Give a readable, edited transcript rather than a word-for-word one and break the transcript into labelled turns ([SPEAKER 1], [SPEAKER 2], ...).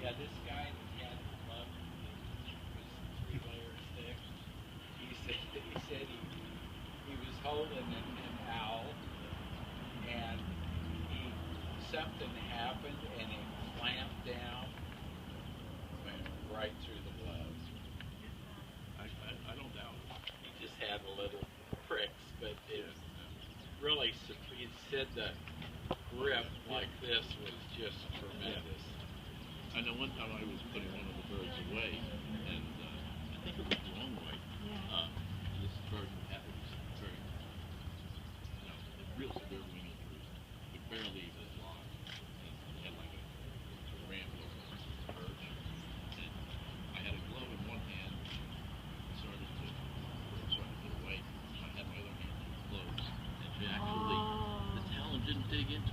[SPEAKER 1] Yeah, this guy had loved was 3 layers thick. He said he was holding an owl, and he something happened and it clamped down, went right through the gloves.
[SPEAKER 2] I don't doubt it.
[SPEAKER 1] He just had a little pricks, but it was really. He said the grip like this was just tremendous.
[SPEAKER 2] I know one time I was putting one of the birds away, and I think it was the wrong way. This bird had very, real severe wing injuries, could barely even fly. And it had like a ramp over a perch. And I had a glove in one hand, started to get away. I had my other hand closed. And she actually, the talon didn't dig into